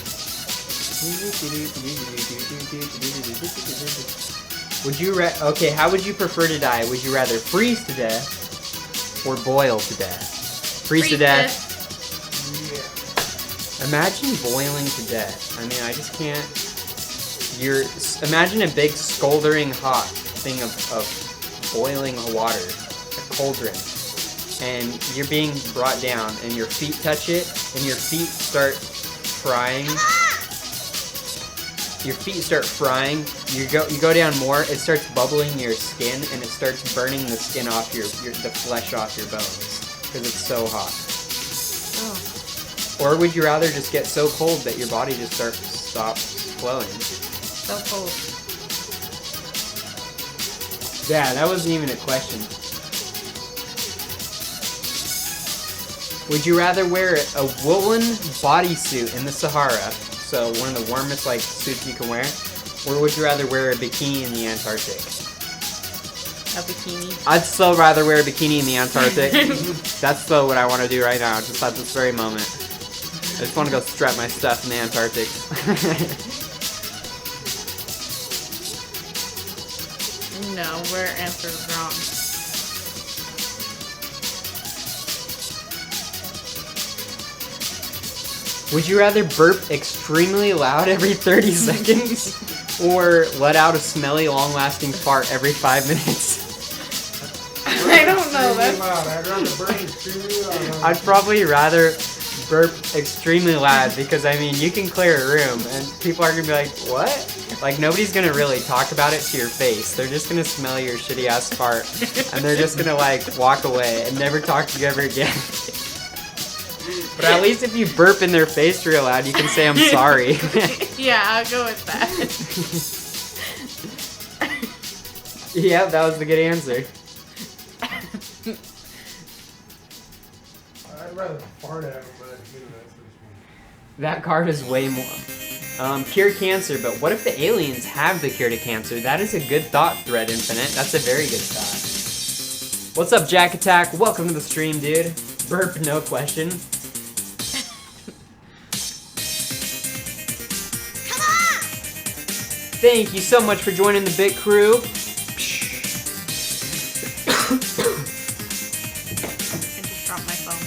Would you okay, how would you prefer to die? Would you rather freeze to death or boil to death? Freeze to death. Yeah. Imagine boiling to death. I mean, I just can't. Imagine a big scoldering hot thing of boiling water, a cauldron, and you're being brought down, and your feet touch it, and your feet start frying. Your feet start frying. You go down more. It starts bubbling your skin, and it starts burning the skin off the flesh off your bones because it's so hot. Oh, Or would you rather just get so cold that your body just stops flowing? so cold. Yeah, that wasn't even a question. Would you rather wear a woolen bodysuit in the Sahara, so one of the warmest like suits you can wear, or would you rather wear a bikini in the Antarctic? A bikini. I'd still rather wear a bikini in the Antarctic. That's still what I want to do right now, just at this very moment. I just want to go strap my stuff in the Antarctic. No, our answer is wrong. Would you rather burp extremely loud every 30 seconds or let out a smelly, long-lasting fart every 5 minutes? I don't know. Extremely That's loud. I'd rather burn extremely loud. I'd probably rather burp extremely loud because, I mean, you can clear a room and people are going to be like, what? Like, nobody's going to really talk about it to your face. They're just going to smell your shitty-ass fart and they're just going to, like, walk away and never talk to you ever again. But at least if you burp in their face real loud, you can say, I'm sorry. yeah, I'll go with that. Yeah, that was the good answer. I'd rather fart at him, but that's just me. That card is way more. Cure cancer, but what if the aliens have the cure to cancer? That is a good thought, Thread Infinite. That's a very good thought. What's up, Jack Attack? Welcome to the stream, dude. Burp, no question. Come on! Thank you so much for joining the big crew. I just dropped my phone.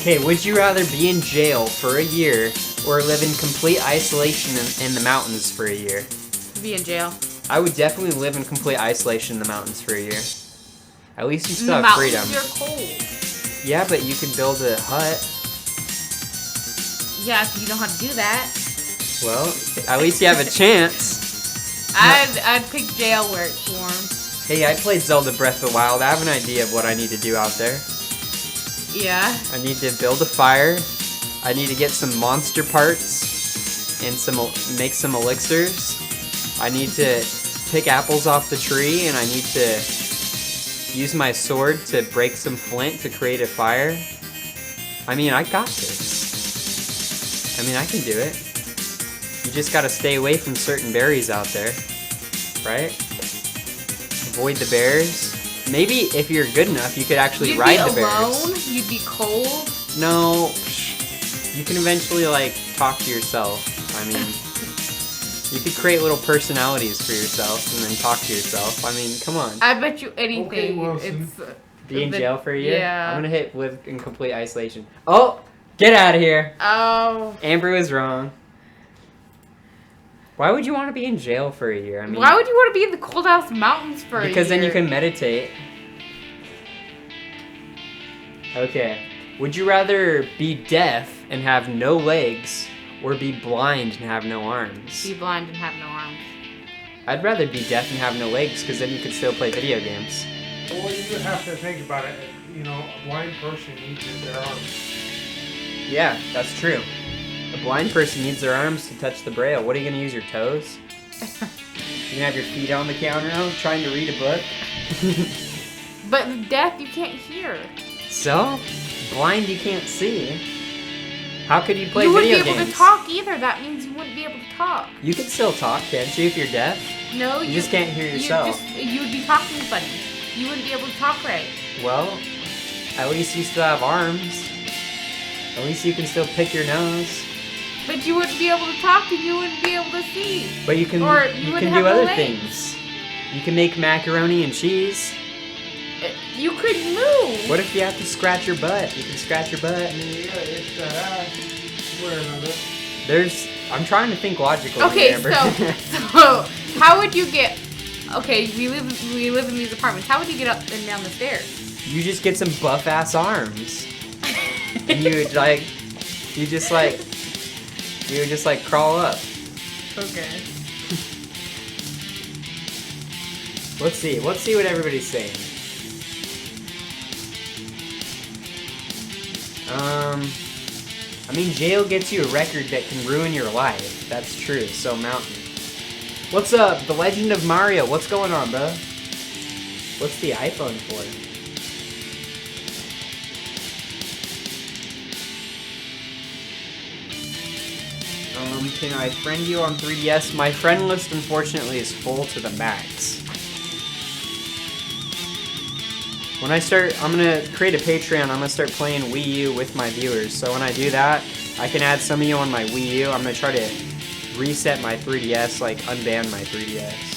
Okay, would you rather be in jail for a year or live in complete isolation in the mountains for a year? Be in jail. I would definitely live in complete isolation in the mountains for a year. At least you In the still have freedom. mountains, you're cold. Yeah, but you could build a hut. Yeah, if you know how to do that. Well, at least you have a chance. I'd pick jail where it's warm. Hey, I played Zelda Breath of the Wild. I have an idea of what I need to do out there. Yeah. I need to build a fire. I need to get some monster parts and make some elixirs. I need to pick apples off the tree, and I need to use my sword to break some flint to create a fire. I mean, I got this. I mean, I can do it. You just gotta stay away from certain berries out there, right? Avoid the bears. Maybe if you're good enough, you could actually ride the bears. You'd be alone. You'd be cold. No, you can eventually like talk to yourself. I mean, you could create little personalities for yourself and then talk to yourself. I mean, come on. I bet you anything. Okay, Wilson. It's Be in jail for a year? Yeah. I'm gonna hit live in complete isolation. Oh, get out of here. Oh. Amber was wrong. Why would you want to be in jail for a year? I mean, Why would you want to be in the cold ass mountains for a year? because then you can meditate. Okay. Would you rather be deaf and have no legs or be blind and have no arms? Be blind and have no arms. I'd rather be deaf and have no legs because then you could still play video games. Well, you have to think about it. You know, a blind person needs their arms. Yeah, that's true. A blind person needs their arms to touch the braille. What are you going to use, your toes? You going to have your feet on the counter now, trying to read a book? But with deaf, you can't hear. So? Blind, you can't see. How could you play You wouldn't video be able games? to talk either. That means you wouldn't be able to talk. You can still talk, can't you, if you're deaf? No, You just can't hear yourself. You would be talking funny. You wouldn't be able to talk right. Well, at least you still have arms. At least you can still pick your nose. But you wouldn't be able to talk and you wouldn't be able to see. But you can Or you you can wouldn't do have no other legs. things. You can make macaroni and cheese. You could move. What if you have to scratch your butt? You can scratch your butt. Yeah, it's where another. There's. I'm trying to think logically. Okay, Amber. so how would you get? Okay, we live in these apartments. How would you get up and down the stairs? You just get some buff ass arms, and you would you would just like crawl up. Okay. Let's see what everybody's saying. I mean, jail gets you a record that can ruin your life. That's true. So mountain. What's up, The Legend of Mario? What's going on, bro? What's the iPhone for? Can I friend you on 3DS? My friend list, unfortunately, is full to the max. When I'm gonna create a Patreon. I'm gonna start playing Wii U with my viewers. So when I do that, I can add some of you on my Wii U. I'm gonna try to reset my 3DS, like unban my 3DS.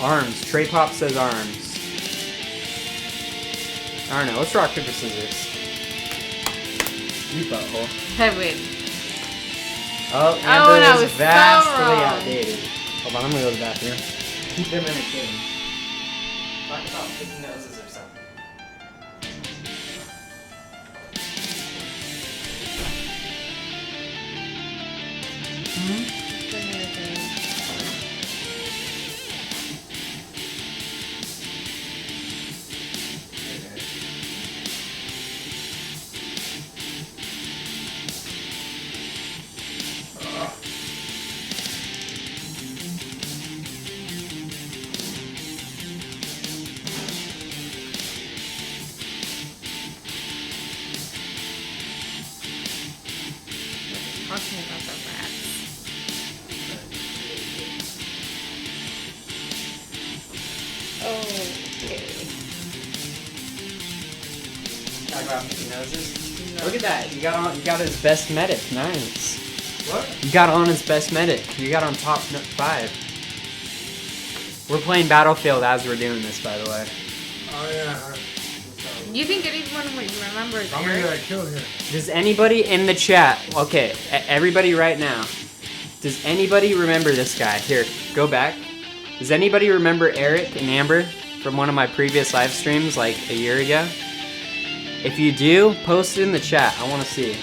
Arms. Trey Pop says arms. I don't know. Let's rock, paper, scissors. You butthole. I win. Oh, and Amber I is was so vastly wrong. outdated. Hold on, I'm gonna go to the bathroom. Keep them entertained. Talk about picking noses or something. talking about the rats. Okay. Talk about the noses. Look at that. You got his best medic. Nice. What? You got on his best medic. You got on top 5. We're playing Battlefield as we're doing this, by the way. Oh yeah. Do you think anyone would remember How many did I Eric? kill here? Does anybody in the chat, okay, everybody right now, does anybody remember this guy? Here, go back. Does anybody remember Eric and Amber from one of my previous live streams like a year ago? If you do, post it in the chat. I want to see.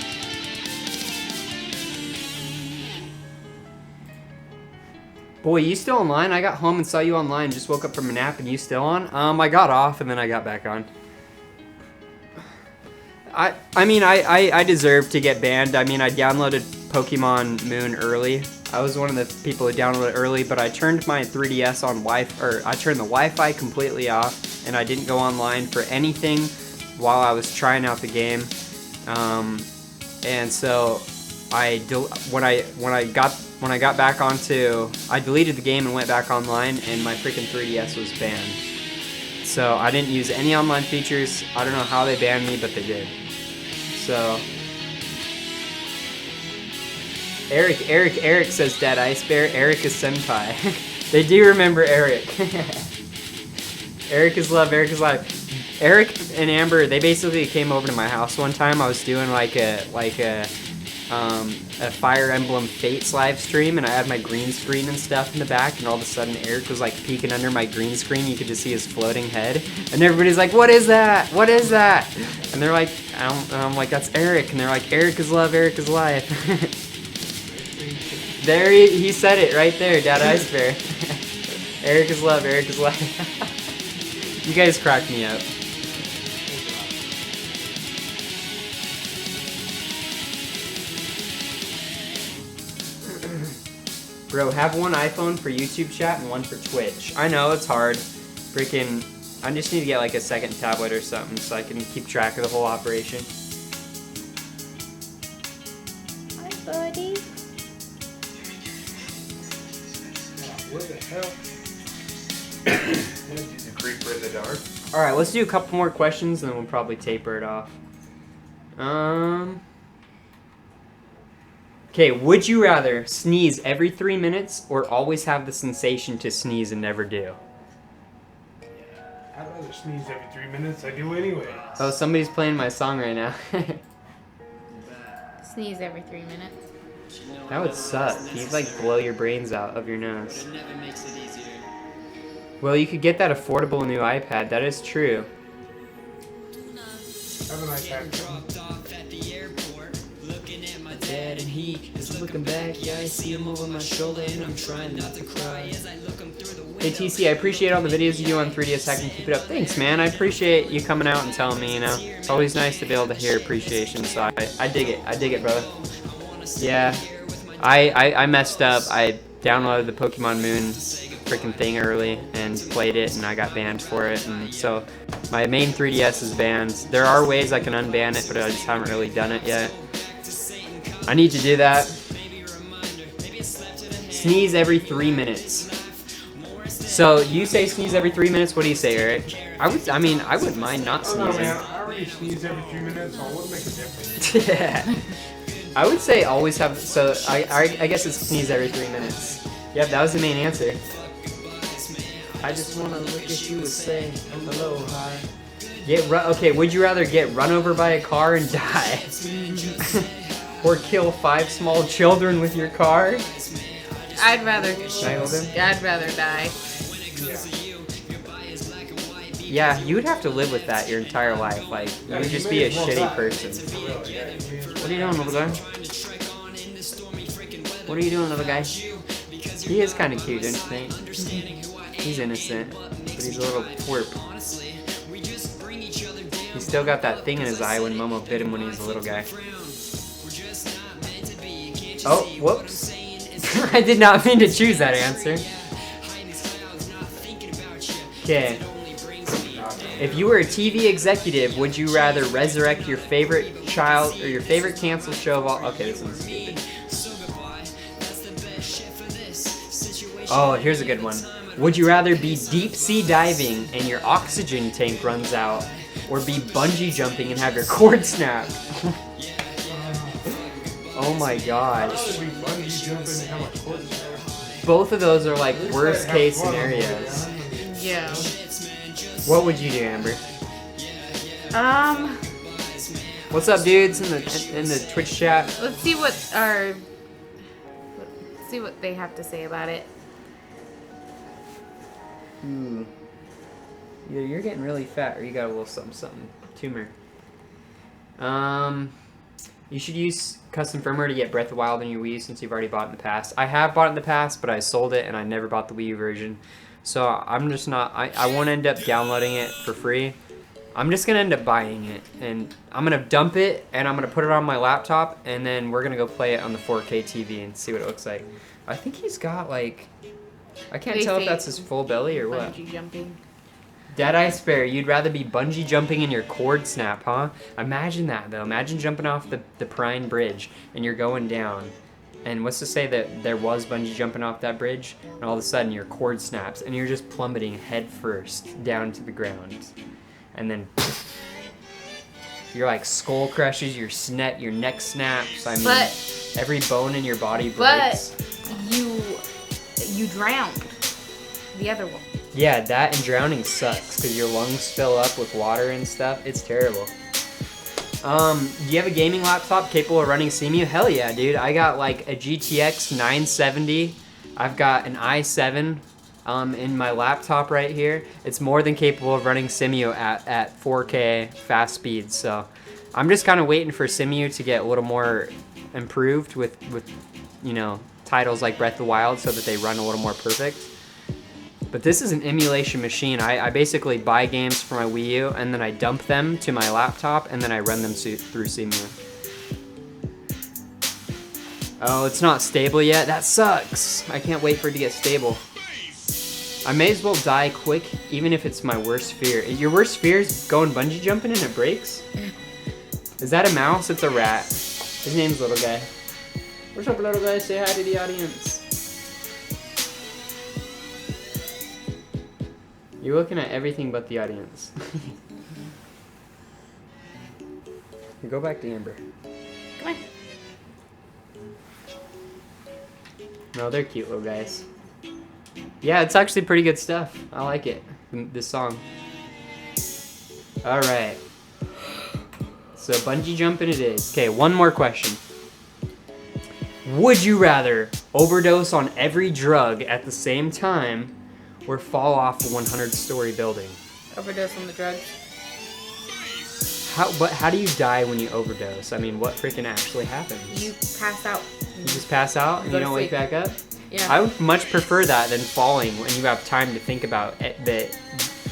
Boy, you still online? I got home and saw you online. Just woke up from a nap and you still on? I got off and then I got back on. I mean, I deserve to get banned. I mean, I downloaded Pokemon Moon early. I was one of the people who downloaded it early, but I turned my 3DS on Wi-Fi, or I turned the Wi-Fi completely off, and I didn't go online for anything while I was trying out the game. And so when I got back onto, I deleted the game and went back online, and my freaking 3DS was banned. So I didn't use any online features. I don't know how they banned me, but they did. So Eric says Dead Ice Bear. Eric is senpai. They do remember Eric. Eric is love. Eric is life. Eric and Amber, they basically came over to my house one time. I was doing like a Fire Emblem Fates live stream, and I had my green screen and stuff in the back, and all of a sudden Eric was like peeking under my green screen. You could just see his floating head, and everybody's like, "What is that? What is that?" And they're like, I'm like, "That's Eric," and they're like, "Eric is love, Eric is life." There he said it right there, Dad Ice Bear. Eric is love, Eric is life. You guys crack me up. Bro, have one iPhone for YouTube chat and one for Twitch. I know, it's hard. Freaking, I just need to get like a second tablet or something so I can keep track of the whole operation. Hi, buddy. What the hell? He's a creeper in the dark. Alright, let's do a couple more questions and then we'll probably taper it off. Okay, would you rather sneeze every 3 minutes or always have the sensation to sneeze and never do? I'd rather sneeze every 3 minutes. I do anyway. Oh, somebody's playing my song right now. Sneeze every 3 minutes. That would suck. You'd like blow your brains out of your nose. Well, you could get that affordable new iPad. That is true. Have an iPad. Dad and he is looking back. Yeah, I see him over my shoulder and I'm trying not to cry. Hey TC, I appreciate all the videos you do on 3DS Hack and keep it up. Thanks, man. I appreciate you coming out and telling me, you know. It's always nice to be able to hear appreciation, so I dig it. I dig it, brother. Yeah. I messed up. I downloaded the Pokemon Moon freaking thing early and played it, and I got banned for it, and so my main 3DS is banned. There are ways I can unban it, but I just haven't really done it yet. I need to do that. Sneeze every 3 minutes. So you say sneeze every 3 minutes. What do you say, Eric? I wouldn't mind not Oh no, sneezing. man. I already sneeze every 3 minutes, so it wouldn't make a difference. Yeah. I would say always have. So I guess it's sneeze every 3 minutes. Yep, that was the main answer. I just want to look at you and say hello, hi. Okay, would you rather get run over by a car and die? Or kill 5 small children with your car? I'd rather. Can I hold him? I'd rather die. Yeah, you would have to live with that your entire life. Like, you would just be a shitty person. What are you doing, little guy? What are you doing, little guy? He is kind of cute, don't you think? He's innocent, but he's a little twerp. He's still got that thing in his eye when Momo bit him when he was a little guy. Oh, whoops. I did not mean to choose that answer. Okay. If you were a TV executive, would you rather resurrect your favorite child or your favorite canceled show of all? Okay, this one's stupid. Oh, here's a good one. Would you rather be deep sea diving and your oxygen tank runs out, or be bungee jumping and have your cord snap? Oh my gosh. We bungee jump and have a cord snap. Both of those are like worst case scenarios. Yeah. What would you do, Amber? Um, What's up, dudes, in the Twitch chat? let's see what they have to say about it. Ooh. Either you're getting really fat or you got a little something. Tumor. You should use custom firmware to get Breath of the Wild on your Wii U since you've already bought it in the past. I have bought it in the past, but I sold it and I never bought the Wii U version. So I'm just not, I won't end up downloading it for free. I'm just gonna end up buying it, and I'm gonna dump it, and I'm gonna put it on my laptop, and then we're gonna go play it on the 4K TV and see what it looks like. I think he's got like, I can't They tell if say that's his full belly or what. Bungee jumping. Deadeye Spare, you'd rather be bungee jumping in your cord snap, huh? Imagine that though. Imagine jumping off the Prime Bridge and you're going down. And what's to say that there was bungee jumping off that bridge, and all of a sudden your cord snaps and you're just plummeting head first down to the ground. And then your like skull crushes, your neck snaps. I mean, But- every bone in your body breaks. But you drowned. The other one. Yeah, that and drowning sucks because your lungs fill up with water and stuff. It's terrible. Do you have a gaming laptop capable of running CMU? Hell yeah, dude. I got like a GTX 970. I've got an i7 in my laptop right here. It's more than capable of running CMU at 4K fast speeds. So I'm just kind of waiting for CMU to get a little more improved with you know, titles like Breath of the Wild so that they run a little more perfect. But this is an emulation machine. I basically buy games for my Wii U, and then I dump them to my laptop, and then I run them through CMU. Oh, it's not stable yet? That sucks. I can't wait for it to get stable. I may as well die quick, even if it's my worst fear. Your worst fear is going bungee jumping and it breaks? Is that a mouse? It's a rat. His name's Little Guy. What's up, Little Guy? Say hi to the audience. You're looking at everything but the audience. Go back to Amber. Come on. No, they're cute little guys. Yeah, it's actually pretty good stuff. I like it, this song. Alright. So bungee jumping it is. Okay, one more question. Would you rather overdose on every drug at the same time or fall off a 100-story building? Overdose on the drugs. How do you die when you overdose? I mean, what freaking actually happens? You pass out. You just pass out and Go you to don't wake sleep. back up? Yeah. I would much prefer that than falling when you have time to think about it.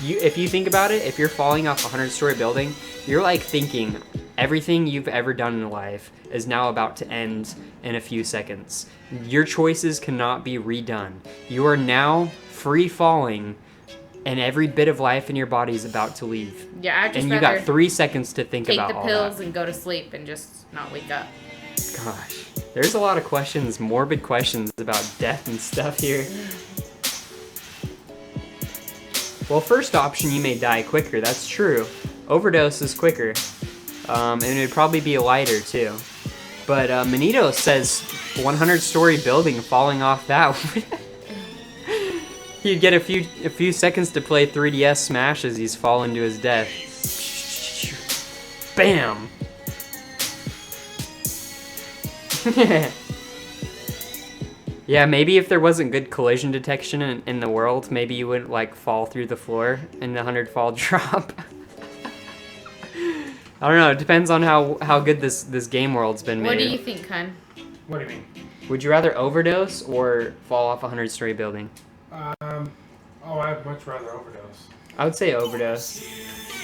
If you think about it, if you're falling off a 100-story building, you're like thinking everything you've ever done in life is now about to end in a few seconds. Your choices cannot be redone. You are now free falling, and every bit of life in your body is about to leave. Yeah, I just And you rather got 3 seconds to think take about the all pills that. and go to sleep and just not wake up. Gosh, there's a lot of questions, morbid questions about death and stuff here. Well, first option, you may die quicker. That's true. Overdose is quicker. And it would probably be lighter, too. But Manito says 100-story building falling off that. He'd get a few seconds to play 3DS Smash as he's falling to his death. Bam! Yeah, maybe if there wasn't good collision detection in the world, maybe you wouldn't like fall through the floor in the 100-fall drop. I don't know. It depends on how good this game world's been made. What do you think, hun? What do you mean? Would you rather overdose or fall off a 100-story building? I'd much rather overdose. I would say overdose.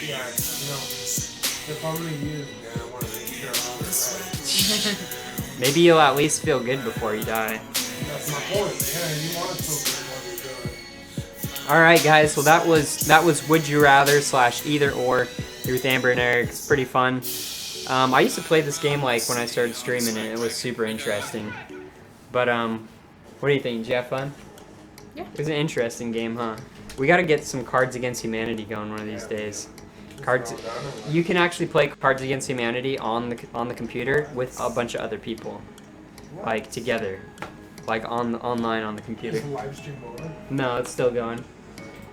Yeah, if I'm gonna use it, I want to make sure I'm alright. Maybe you'll at least feel good before you die. That's my point. Yeah, you want to feel good while you're doing it. All right, guys. Well, that was Would You Rather / Either Or here with Amber and Eric. It's pretty fun. I used to play this game like when I started streaming, and it was super interesting. But what do you think? Did you have fun? Yeah. It was an interesting game, huh? We gotta get some Cards Against Humanity going one of these days. Cards. You can actually play Cards Against Humanity on the computer with a bunch of other people, like together, like online on the computer. Is the live stream over? No, it's still going.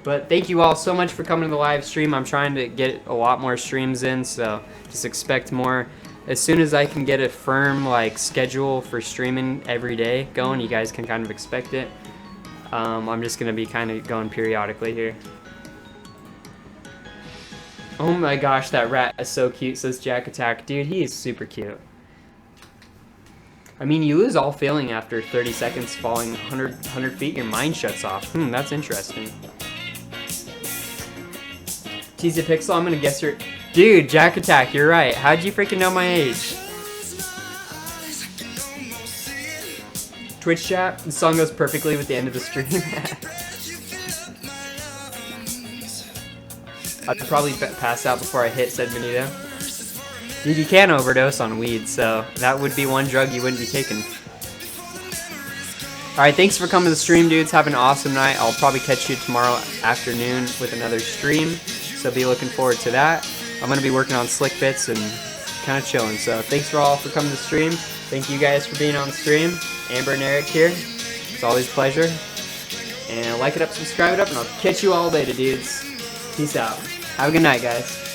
But thank you all so much for coming to the live stream. I'm trying to get a lot more streams in, so just expect more. As soon as I can get a firm like schedule for streaming every day going, you guys can kind of expect it. I'm just gonna be kind of going periodically here. Oh my gosh, that rat is so cute, says Jack Attack. Dude, he is super cute. I mean, you lose all feeling after 30 seconds falling 100 feet. Your mind shuts off. That's interesting. TCPixel, I'm gonna guess your... Dude, Jack Attack, you're right. How'd you freaking know my age? Twitch chat, the song goes perfectly with the end of the stream. I'd probably pass out before I hit, said Benito. Dude, you can overdose on weed, so that would be one drug you wouldn't be taking. Alright, thanks for coming to the stream, dudes. Have an awesome night. I'll probably catch you tomorrow afternoon with another stream, so be looking forward to that. I'm going to be working on slick bits and kind of chilling, so thanks for all for coming to the stream. Thank you guys for being on the stream. Amber and Eric here. It's always a pleasure. And like it up, subscribe it up, and I'll catch you all later, dudes. Peace out. Have a good night, guys.